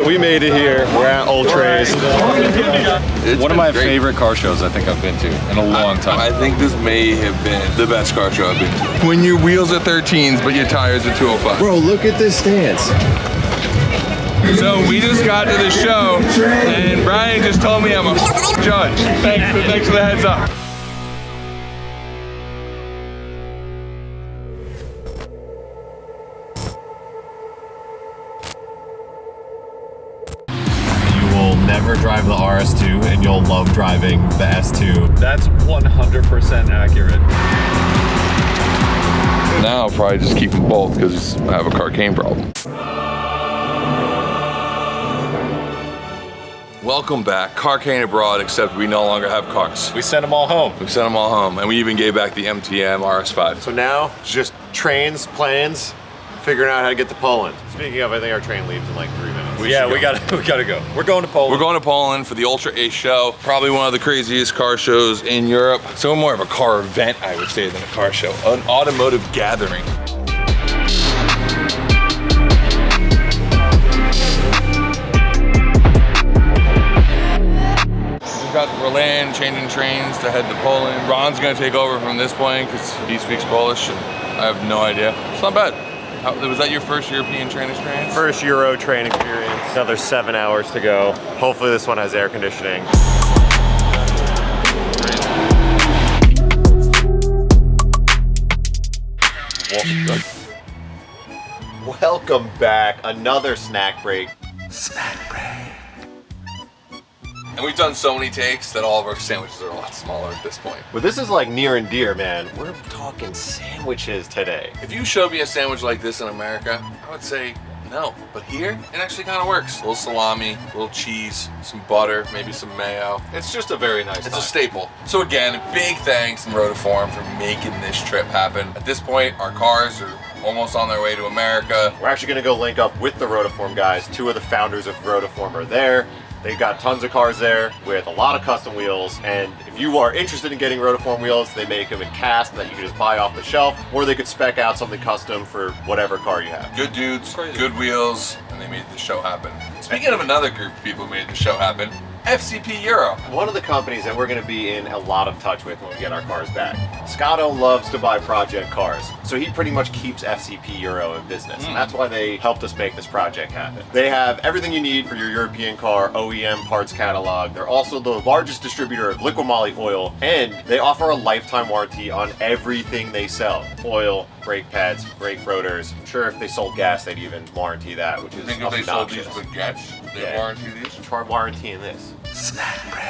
we made it here. We're at Ultrace. It's one of my favorite car shows I think I've been to in a long time. I think this may have been the best car show I've been to. When your wheels are 13s, but your tires are 205. Bro, look at this stance. So we just got to the show, and Brian just told me I'm a judge. Thanks for the heads up. Never drive the RS2 and you'll love driving the S2. That's 100% accurate. Now I'll probably just keep them both because I have a carcane problem. Welcome back, Carcane abroad, except we no longer have cars. We sent them all home. We sent them all home, and we even gave back the MTM RS5. So now, just trains, planes, figuring out how to get to Poland. Speaking of, I think our train leaves in like 3 minutes. We gotta go. We're going to Poland. We're going to Poland for the Ultrace show. Probably one of the craziest car shows in Europe. So more of a car event, I would say, than a car show. An automotive gathering. We've got Roland changing trains to head to Poland. Ron's gonna take over from this point because he speaks Polish and I have no idea. It's not bad. Was that your first European train experience? First Euro train experience. Another 7 hours to go. Hopefully this one has air conditioning. Welcome back. Another snack break. And we've done so many takes that all of our sandwiches are a lot smaller at this point. But this is like near and dear, man. We're talking sandwiches today. If you showed me a sandwich like this in America, I would say no. But here, it actually kind of works. A little salami, a little cheese, some butter, maybe some mayo. It's just a very nice It's a staple. So again, big thanks to Rotiform for making this trip happen. At this point, our cars are almost on their way to America. We're actually gonna go link up with the Rotiform guys. 2 of the founders of Rotiform are there. They've got tons of cars there with a lot of custom wheels, and if you are interested in getting Rotiform wheels, they make them in cast that you can just buy off the shelf, or they could spec out something custom for whatever car you have. Good dudes, good wheels, and they made the show happen. Speaking of another group of people who made the show happen, FCP Euro. One of the companies that we're going to be in a lot of touch with when we get our cars back. Scotto loves to buy project cars, so he pretty much keeps FCP Euro in business, and that's why they helped us make this project happen. They have everything you need for your European car OEM parts catalog. They're also the largest distributor of liquid moly oil, and they offer a lifetime warranty on everything they sell. Oil, brake pads, brake rotors. I'm sure if they sold gas, they'd even warranty that, which is I think if they sold these baguettes, they'd warranty these? Try warrantying this. Snack break.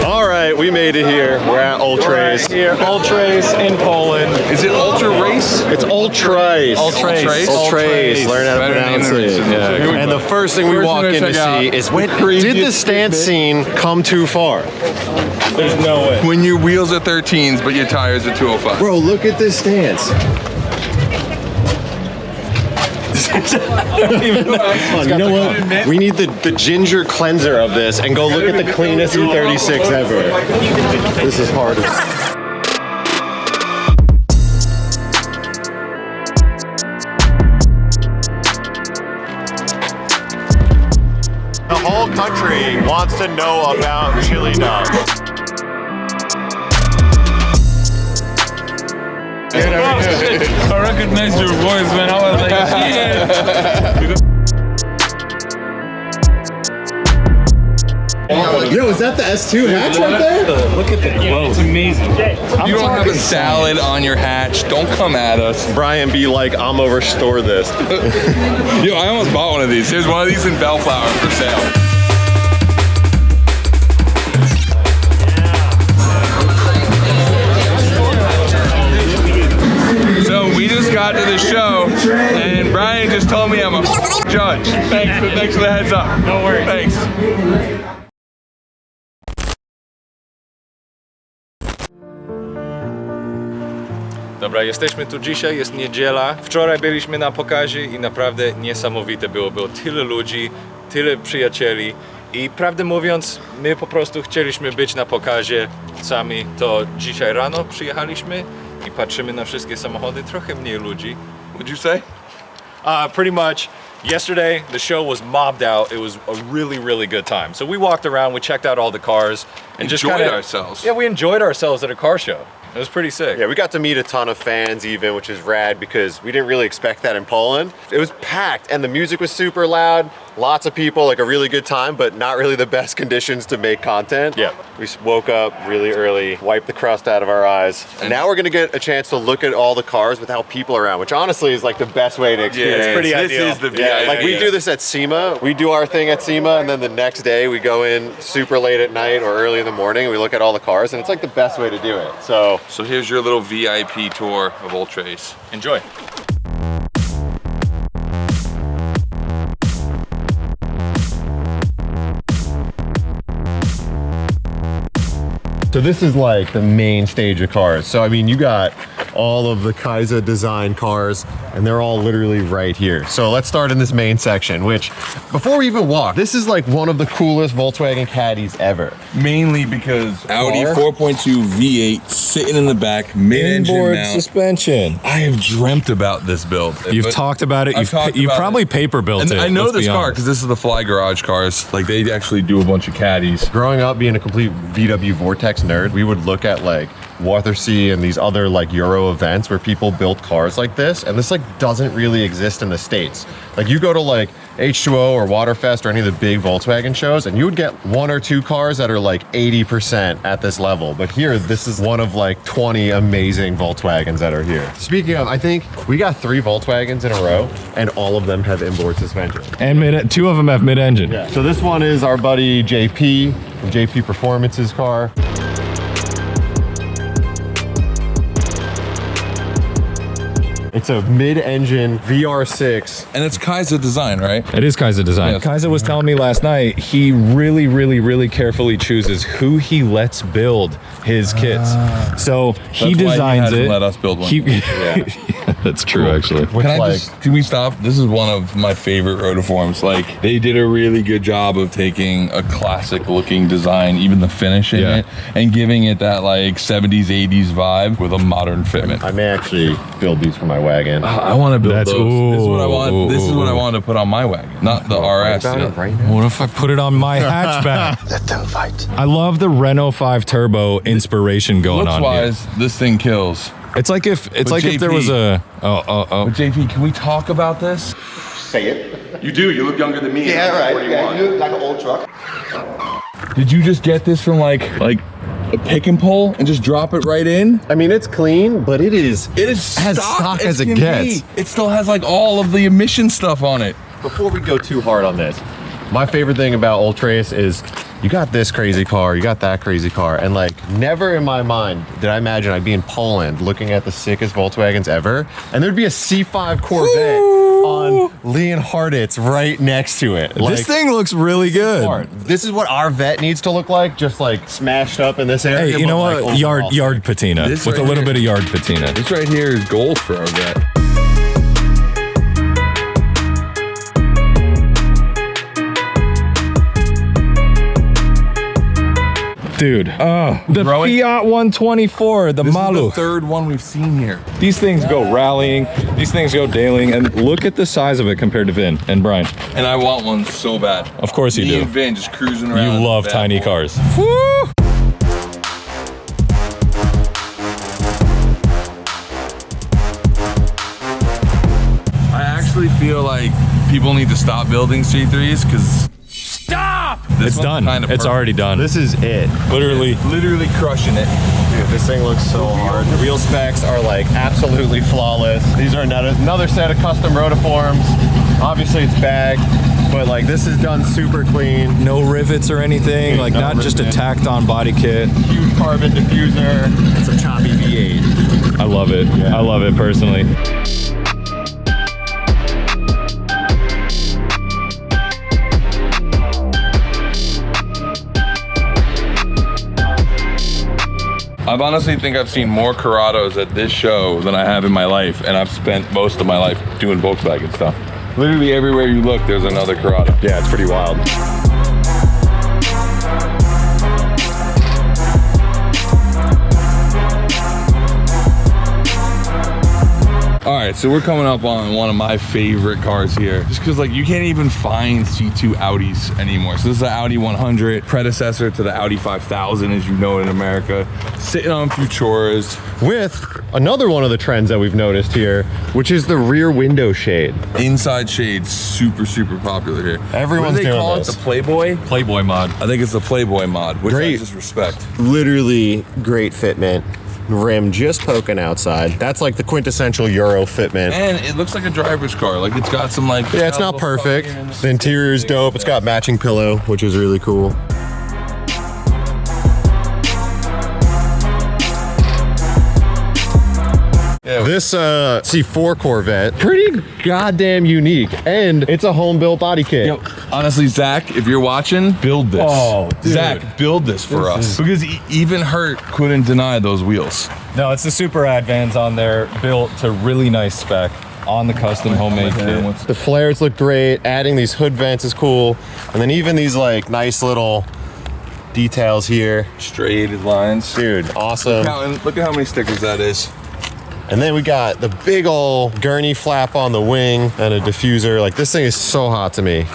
All right, we made it here. We're at Ultrace. Here, Ultrace in Poland. Is it Ultra Race? It's Ultrace. Ultrace. Ultrace. Learn how to pronounce it. Yeah. And the first thing we walk in to see is, did the stance scene come too far? There's no way. When your wheels are 13s, but your tires are 205. Bro, look at this stance. You know what? We need the ginger cleanser of this and go look at the cleanest E36 ever. This is hard. The whole country wants to know about chili dogs. I recognized your voice, man. I was like, Yo, is that the S2 hatch right there? Look at the growth. it's amazing. You don't have a salad on your hatch. Don't come at us. Brian be like, I'm over store this. Yo, I almost bought one of these. There's one of these in Bellflower for sale. So we just got to the show, and Brian just told me I'm a judge. Thanks for the heads up. No worries. Thanks. Dobra, jesteśmy tu dzisiaj, jest niedziela. Wczoraj byliśmy na pokazie i naprawdę niesamowite było. Było tyle ludzi, tyle przyjacieli i prawdę mówiąc, my po prostu chcieliśmy być na pokazie sami. To dzisiaj rano przyjechaliśmy i patrzymy na wszystkie samochody, trochę mniej ludzi. What'd you say? Pretty much, yesterday the show was mobbed out. It was a really, really good time. So we walked around, we checked out all the cars, and just Enjoyed kinda, ourselves. Yeah, we enjoyed ourselves at a car show. It was pretty sick. Yeah, we got to meet a ton of fans even, which is rad because we didn't really expect that in Poland. It was packed and the music was super loud. Lots of people, like a really good time, but not really the best conditions to make content. Yeah. We woke up really early, wiped the crust out of our eyes. And now we're gonna get a chance to look at all the cars without people around, which honestly is like the best way to experience. It's pretty this ideal. is the Yeah, like we do this at SEMA. We do our thing at SEMA, and then the next day we go in super late at night or early in the morning and we look at all the cars, and it's like the best way to do it. So here's your little VIP tour of Ultrace. Enjoy. So this is like the main stage of cars. So I mean, you got all of the Kaiser design cars, and they're all literally right here. So let's start in this main section, which before we even walk, this is like one of the coolest Volkswagen Caddies ever. Mainly because Audi 4.2 V8 sitting in the back, mid-engine Inboard mount. suspension. I have dreamt about this build. You've But talked about it. I've talked You've about probably it. paper built And it. I know let's this be car honest. because this is the Fly Garage cars. Like they actually do a bunch of caddies. Growing up being a complete VW Vortex nerd, we would look at like Wathersea and these other like Euro events where people built cars like this, and this like doesn't really exist in the States. Like you go to like H2O or Waterfest or any of the big Volkswagen shows, and you would get 1 or 2 cars that are like 80% at this level. But here, this is one of like 20 amazing Volkswagens that are here. Speaking of, I think we got 3 Volkswagens in a row, and all of them have inboard suspension. And 2 of them have mid-engine. Yeah. So this one is our buddy JP, from JP Performance's car. It's a mid-engine VR6. And it's Kaiser design, right? It is Kaiser design. Yes. Kaiser was telling me last night he really, really, really carefully chooses who he lets build his kits. So he That's why designs hasn't it. let us build one. That's true, actually. Can we stop? This is one of my favorite rotiforms. Like they did a really good job of taking a classic looking design, even the finish in it, and giving it that like 70s, 80s vibe with a modern fitment. I may actually build these for my wagon. I want to build That's- those. This is what I want. ooh, This is what I ooh. want to put on my wagon, not the RS. About it right now. What if I put it on my hatchback? Let them fight. I love the Renault 5 Turbo inspiration going Looks on here. wise, this thing kills. It's like if But if there JP was a But JP, can we talk about this? Say it. You do. You look younger than me. Yeah, right. Yeah, you look like an old truck. Did you just get this from like a pick and pull and just drop it right in? I mean, it's clean, but it is as stock as it can gets. be. It still has like all of the emission stuff on it. Before we go too hard on this, my favorite thing about Ultrace is you got this crazy car, you got that crazy car, and like never in my mind did I imagine I'd be in Poland looking at the sickest Volkswagens ever, and there'd be a C5 Corvette on Leonhardt's right next to it. this thing looks really good. Smart. This is what our vet needs to look like, just like smashed up in this area. Hey, you but, know like, what? overall Yard patina This with right a little here- bit of yard patina. This right here is gold for our vet. Dude, the Growing- Fiat 124, the This is Malu. the third one we've seen here. These things go rallying, these things go dailing, and look at the size of it compared to Vin and Brian. And I want one so bad. Of course you Me do. and Vin just cruising around. You love Bad tiny boy. cars. I actually feel like people need to stop building C3s because It's done. It's already done. This is it. literally crushing it. Dude, this thing looks so hard. The wheel specs are like absolutely flawless. These are another set of custom rotiforms. Obviously it's bagged, but like this is done super clean. no rivets or anything, like No not just a rivet. tacked on body kit. Huge carbon diffuser. It's a choppy V8. I love it. Yeah. I love it personally. I honestly think I've seen more Corrados at this show than I have in my life, and I've spent most of my life doing Volkswagen stuff. Literally everywhere you look, there's another Corrado. Yeah, it's pretty wild. All right, so we're coming up on one of my favorite cars here, just because like you can't even find C2 Audis anymore. So this is the Audi 100, predecessor to the Audi 5000, as you know it in America, sitting on Futuras. With another one of the trends that we've noticed here, which is the rear window shade. Inside shade, super popular here. Everyone's what do they doing call this. it? The Playboy? Playboy mod. I think it's the Playboy mod, which I just respect. Literally great fitment. Rim just poking outside. That's like the quintessential Euro fitment. And it looks like a driver's car. Like it's got some like... Yeah, it's not perfect. The interior is dope. It's got matching pillow, which is really cool. Yeah, This C4 Corvette, pretty goddamn unique, and it's a home-built body kit. Yo, honestly, Zach, if you're watching, build this. Oh, dude. Zach, build this for us. Because even Hurt couldn't deny those wheels. No, it's the Super Ad vans on there, built to really nice spec on the custom homemade kit. The flares look great. Adding these hood vents is cool, and then even these like nice little details here. Striated lines. Dude, awesome. Look at how many stickers that is. And then we got the big old gurney flap on the wing and a diffuser. Like, this thing is so hot to me.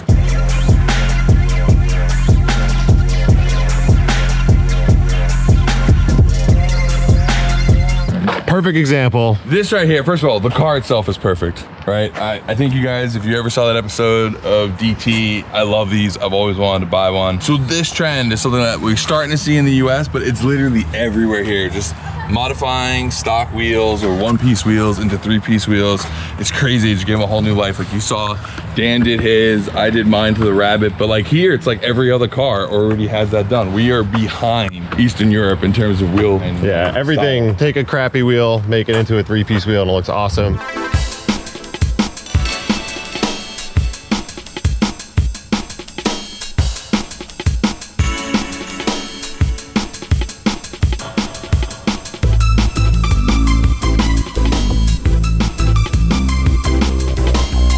Perfect example. This right here, first of all, the car itself is perfect, right? I think you guys, if you ever saw that episode of DT, I love these. I've always wanted to buy one. So this trend is something that we're starting to see in the US, but it's literally everywhere here. Just modifying stock wheels or one-piece wheels into three-piece wheels. It's crazy. Just give them a whole new life. Like you saw, Dan did his, I did mine to the Rabbit, but like here, it's like every other car already has that done. We are behind Eastern Europe in terms of wheel. And Yeah, everything. style. Take a crappy wheel, make it into a three-piece wheel, and it looks awesome.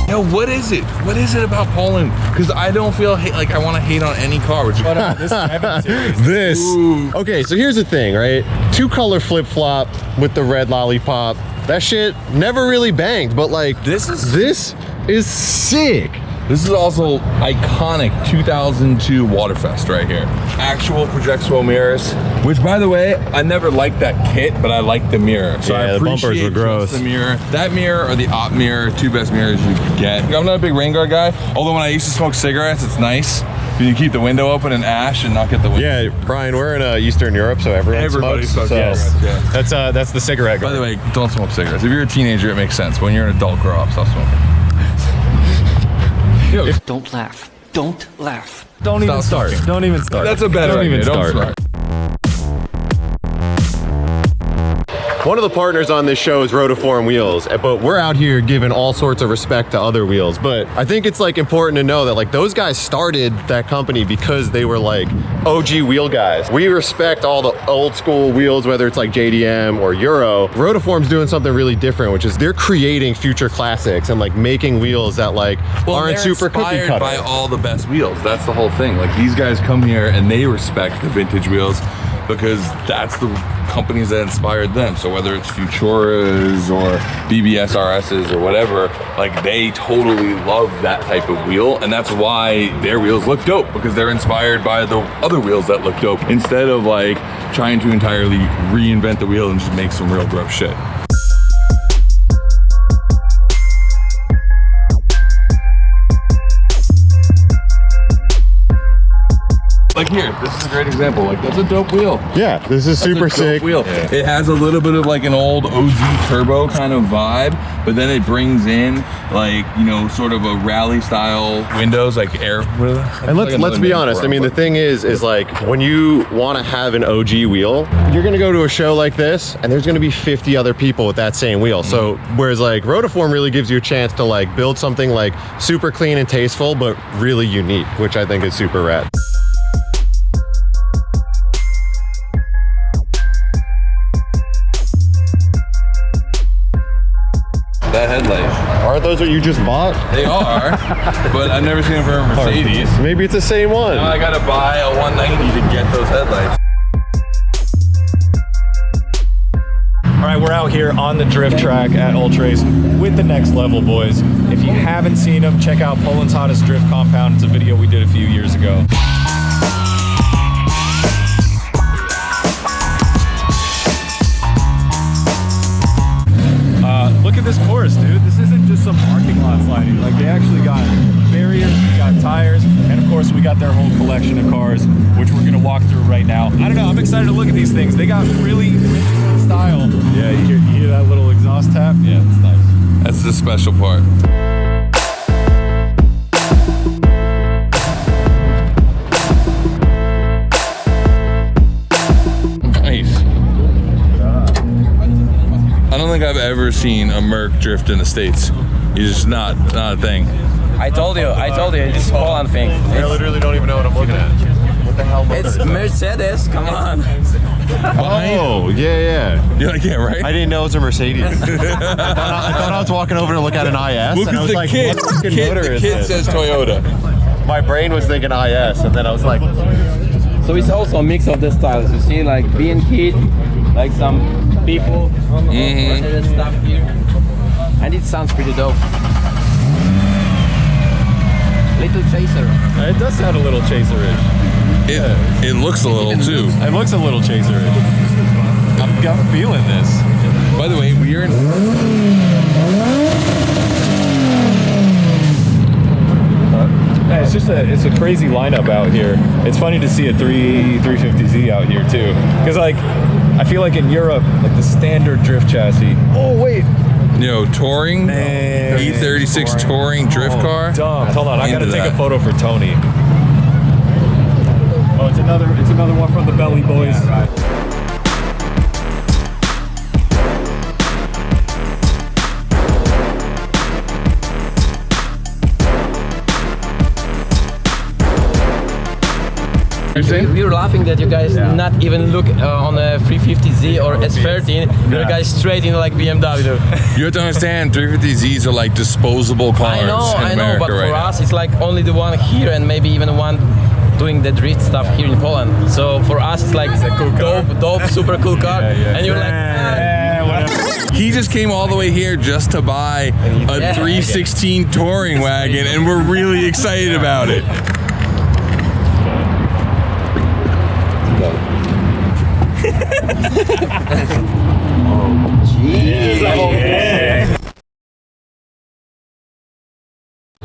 Yo, what is it? What is it about Poland? Because I don't feel like I want to hate on any car. Which This 7 Series. This. Ooh. Okay, so here's the thing, right? 2-color flip-flop with the red lollipop. That shit never really banged, but like, This is sick. This is also iconic 2002 Waterfest right here. Actual projectile mirrors, which by the way, I never liked that kit, but I like the mirror. So Yeah, I the bumpers appreciate were gross. just the mirror. That mirror or the op mirror, two best mirrors you could get. I'm not a big rain guard guy, although when I used to smoke cigarettes, it's nice. You keep the window open and ash and not get the window. Yeah, Brian, we're in Eastern Europe, so everybody smokes. cigarettes, yeah. That's the cigarette. By the way, don't smoke cigarettes. If you're a teenager, it makes sense. But when you're an adult, grow up, stop smoking. Yo, Don't laugh. Don't laugh. Don't even Stop start. smoking. Don't even start. that's a better Don't even idea. Don't start. One of the partners on this show is Rotiform Wheels, but we're out here giving all sorts of respect to other wheels. But I think it's like important to know that like those guys started that company because they were like OG wheel guys. We respect all the old school wheels, whether it's like JDM or Euro. Rotiform's doing something really different, which is they're creating future classics and like making wheels that like aren't they're super cookie inspired cutter. by all the best wheels. That's the whole thing. Like these guys come here and they respect the vintage wheels because that's the companies that inspired them. So whether it's Futuras or BBS RSs or whatever, like they totally love that type of wheel, and that's why their wheels look dope, because they're inspired by the other wheels that look dope, instead of like trying to entirely reinvent the wheel and just make some real gross shit. Like here, this is a great example. Like that's a dope wheel. Yeah, this is That's a super dope sick. wheel. Yeah. It has a little bit of like an old OG turbo kind of vibe, but then it brings in like, you know, sort of a rally style windows, like air. And let's be honest. I mean, the thing is like when you want to have an OG wheel, you're gonna go to a show like this, and there's gonna be 50 other people with that same wheel. So whereas like Rotiform really gives you a chance to like build something like super clean and tasteful, but really unique, which I think is super rad. that headlight. Aren't those what you just bought? They are, but I've never seen them for a Mercedes. Maybe it's the same one. Now I gotta buy a 190 to get those headlights. All right, right, we're out here on the drift track at Ultrace with the Next Level boys. If you haven't seen them, check out Poland's Hottest Drift Compound. It's a video we did a few years ago. Look at this course, dude. This isn't just some parking lot sliding. Like, they actually got barriers, we got tires, and of course we got their whole collection of cars, which we're gonna walk through right now. I don't know, I'm excited to look at these things. They got really good style. Yeah, you hear that little exhaust tap? Yeah, that's nice. That's the special part. Nice. I don't think I've ever seen a Merc drift in the States. It's just not a thing. I told you, it's Poland thing. I literally don't even know what I'm looking at. What the hell? It's Mercedes, come on. Oh, yeah. You're like, yeah, right? I didn't know it was a Mercedes. I thought I was walking over to look at an IS, Look and I at was the like, kit. what fucking motor The is kit this? says Toyota. My brain was thinking IS, and then I was like, So it's also a mix of the styles. You see, like being kid, like some people, Mercedes stuff here, and it sounds pretty dope. Little chaser. It does sound a little chaser-ish. It looks a little too. It looks a little chaser-ish. I'm feeling this. By the way, we are in. Yeah, it's a crazy lineup out here. It's funny to see a 350Z out here too, because like I feel like in Europe, like the standard drift chassis. Oh wait, Touring, E36 touring drift car. dumb. Hold on, I gotta Into take that. a photo for Tony. Oh, it's another one from the Belly Boys. We were laughing that you guys not even look on a 350Z or S13. You guys straight in like BMW. You have to understand, 350Zs are like disposable cars in I know, America but right for now. us it's like only the one here and maybe even one doing the drift stuff here in Poland. So for us it's like a cool dope, super cool car. And you're like, He just came all the way here just to buy a 316 touring wagon, and we're really excited about it.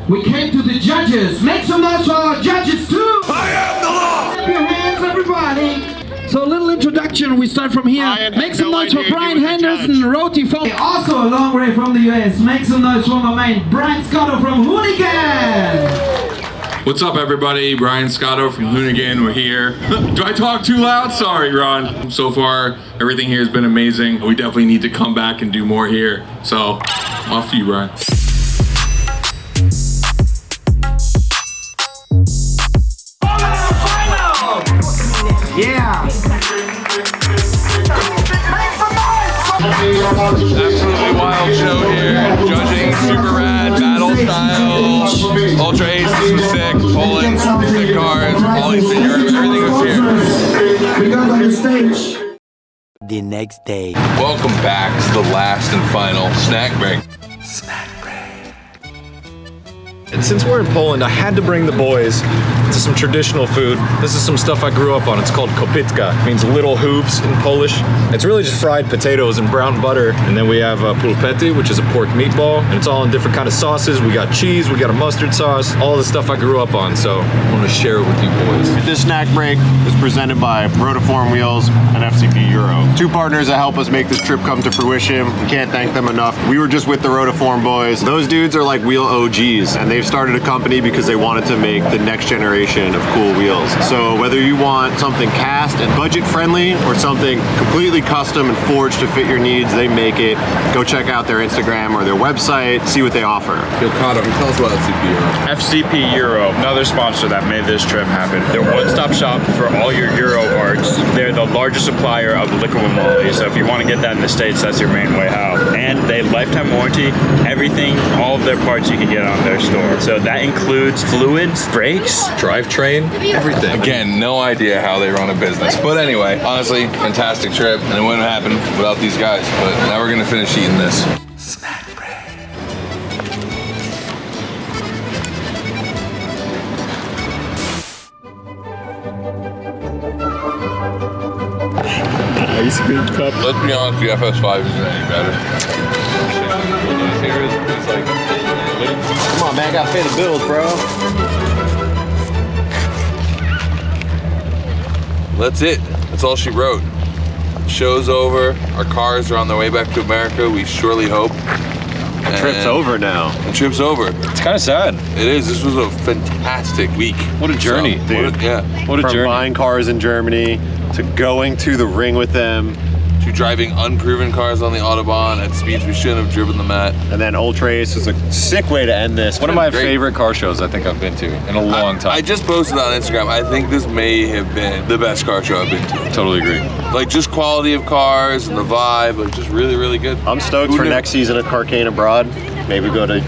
We came to the judges. Make some noise for our judges too. I am the law. Clap your hands, everybody. So a little introduction. We start from here. Make some noise for Brian Henderson, Rotiform. Also a long way from the US. Make some noise for my man Brian Scotto from Hoonigan. What's up, everybody? Brian Scotto from Hoonigan. We're here. Do I talk too loud? Sorry, Ron. So far, everything here has been amazing. We definitely need to come back and do more here. So, off to you, Brian. Yeah. Absolutely wild show here. Judging super rad battle style. Ultrace, this was sick. Poland, sick cars. All Eastern Europe, everything was here. We got on the stage. The next day. Welcome back to the last and final snack break. And since we're in Poland, I had to bring the boys to some traditional food. This is some stuff I grew up on. It's called kopitka. It means little hoops in Polish. It's really just fried potatoes and brown butter. And then we have pulpety, which is a pork meatball. And it's all in different kind of sauces. We got cheese, we got a mustard sauce, all the stuff I grew up on. So I want to share it with you boys. This snack break is presented by Rotiform Wheels and FCP Euro. Two partners that help us make this trip come to fruition. We can't thank them enough. We were just with the Rotiform boys. Those dudes are like wheel OGs, and they've started a company because they wanted to make the next generation of cool wheels. So whether you want something cast and budget friendly or something completely custom and forged to fit your needs, they make it. Go check out their Instagram or their website, see what they offer. Yo, Cotto, tell us about FCP Euro. FCP Euro, another sponsor that made this trip happen. They're one-stop shop for all your Euro parts. They're the largest supplier of liquid minimally. So if you want to get that in the States, that's your main way out. And they have lifetime warranty, everything, all of their parts you can get on their store. So that includes fluids, brakes, drivetrain, everything. Again, no idea how they run a business. But anyway, honestly, fantastic trip. And it wouldn't happen without these guys. But now we're gonna finish eating this. Ice cream cup. Let's be honest, the FS5 isn't any better. Come on, man, I gotta pay the bills, bro. That's it. That's all she wrote. Show's over. Our cars are on their way back to America, we surely hope. The trip's over now. The trip's over. It's kind of sad. It is. This was a fantastic week. What a journey, dude. What a From journey. buying cars in Germany to going to the ring with them, To driving unproven cars on the Autobahn at speeds we shouldn't have driven them at. and then Ultrace was a sick way to end this. One of my Great. favorite car shows I think I've been to in a long time. I just posted on Instagram. I think this may have been the best car show I've been to. totally agree. Like just quality of cars and the vibe, like just really, really good. I'm stoked Who for knew? next season at Carcane Abroad. Maybe go to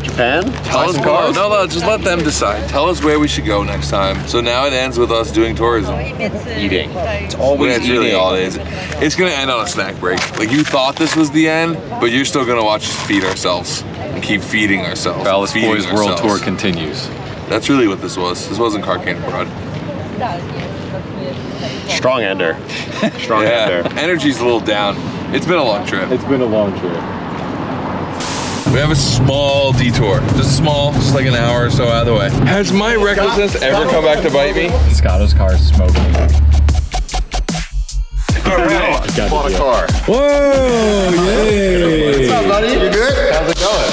Japan, Tell buy us some cars. No, just let them decide. Tell us where we should go next time. So now it ends with us doing tourism. Eating. It's always That's really all it is. It's gonna end on a snack break. Like you thought this was the end, but you're still gonna watch us feed ourselves and keep feeding ourselves. Ballast feeding Boys World ourselves. Tour continues. That's really what this was. This wasn't Carcane Abroad. Strong ender. Strong Yeah, ender. energy's a little down. It's been a long trip. It's been a long trip. We have a small detour, just small, just like an hour or so out of the way. Has my recklessness ever come back to bite me? Scotto's car is smoking. Bought a car. Whoa! Yay! What's up, buddy? You good? How's it going?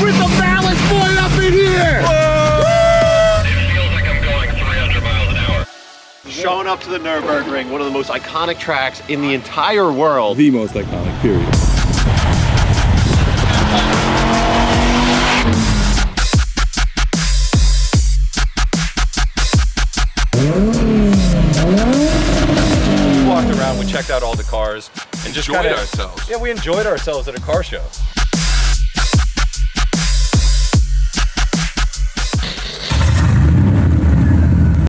With the ballast boy up in here! Showing up to the Nürburgring, one of the most iconic tracks in the entire world. The most iconic, period. We walked around, we checked out all the cars, and just Enjoyed kinda, ourselves. Yeah, we enjoyed ourselves at a car show.